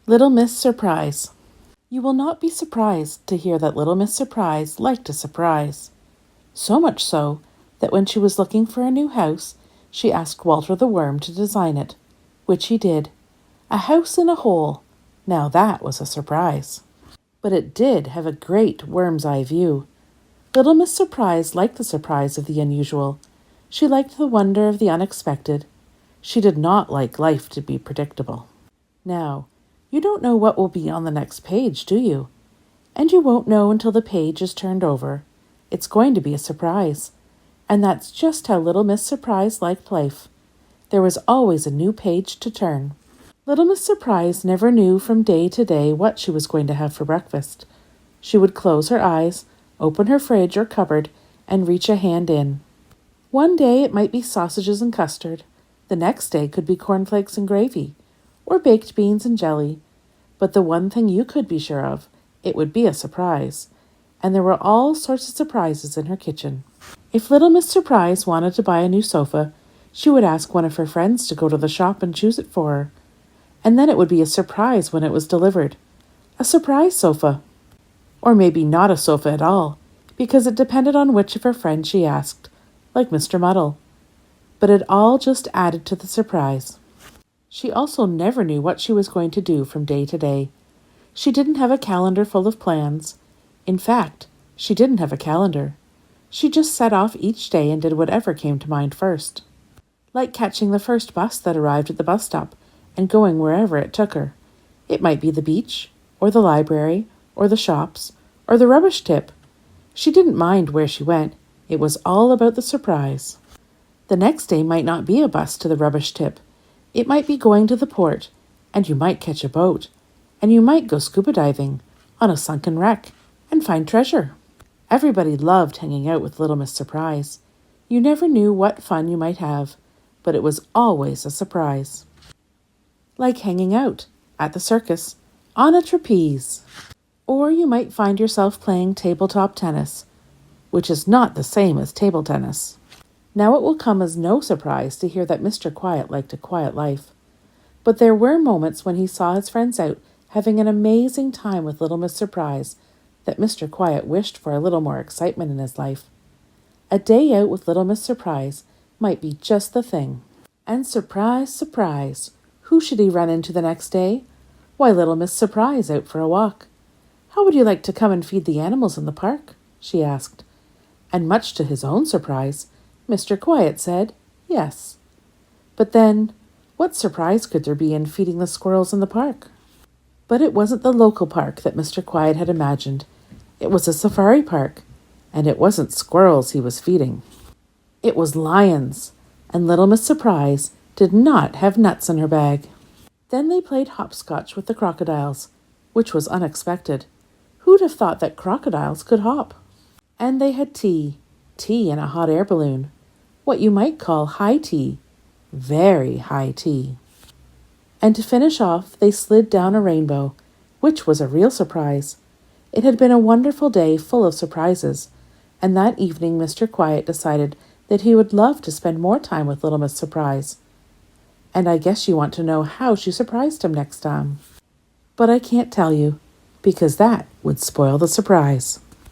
Little Miss Surprise. You will not be surprised to hear that Little Miss Surprise liked a surprise. So much so that when she was looking for a new house, she asked Walter the Worm to design it, which he did. A house in a hole. Now that was a surprise. But it did have a great worm's eye view. Little Miss Surprise liked the surprise of the unusual. She liked the wonder of the unexpected. She did not like life to be predictable. Now, you don't know what will be on the next page, do you? And you won't know until the page is turned over. It's going to be a surprise. And that's just how Little Miss Surprise liked life. There was always a new page to turn. Little Miss Surprise never knew from day to day what she was going to have for breakfast. She would close her eyes, open her fridge or cupboard, and reach a hand in. One day it might be sausages and custard. The next day could be cornflakes and gravy, or baked beans and jelly. But the one thing you could be sure of, it would be a surprise. And there were all sorts of surprises in her kitchen. If Little Miss Surprise wanted to buy a new sofa, she would ask one of her friends to go to the shop and choose it for her. And then it would be a surprise when it was delivered. A surprise sofa. Or maybe not a sofa at all, because it depended on which of her friends she asked, like Mr. Muddle. But it all just added to the surprise. She also never knew what she was going to do from day to day. She didn't have a calendar full of plans. In fact, she didn't have a calendar. She just set off each day and did whatever came to mind first. Like catching the first bus that arrived at the bus stop and going wherever it took her. It might be the beach, or the library, or the shops, or the rubbish tip. She didn't mind where she went. It was all about the surprise. The next day might not be a bus to the rubbish tip. It might be going to the port, and you might catch a boat, and you might go scuba diving on a sunken wreck and find treasure. Everybody loved hanging out with Little Miss Surprise. You never knew what fun you might have, but it was always a surprise. Like hanging out at the circus on a trapeze. Or you might find yourself playing tabletop tennis, which is not the same as table tennis. Now it will come as no surprise to hear that Mr. Quiet liked a quiet life. But there were moments when he saw his friends out having an amazing time with Little Miss Surprise that Mr. Quiet wished for a little more excitement in his life. A day out with Little Miss Surprise might be just the thing. And surprise, surprise, who should he run into the next day? Why, Little Miss Surprise out for a walk. "How would you like to come and feed the animals in the park?" she asked. And much to his own surprise, Mr. Quiet said yes. But then, what surprise could there be in feeding the squirrels in the park? But it wasn't the local park that Mr. Quiet had imagined. It was a safari park, and it wasn't squirrels he was feeding. It was lions, and Little Miss Surprise did not have nuts in her bag. Then they played hopscotch with the crocodiles, which was unexpected. Who'd have thought that crocodiles could hop? And they had tea in a hot air balloon. What you might call high tea. Very high tea. And to finish off, they slid down a rainbow, which was a real surprise. It had been a wonderful day full of surprises, and that evening Mr. Quiet decided that he would love to spend more time with Little Miss Surprise. And I guess you want to know how she surprised him next time. But I can't tell you, because that would spoil the surprise.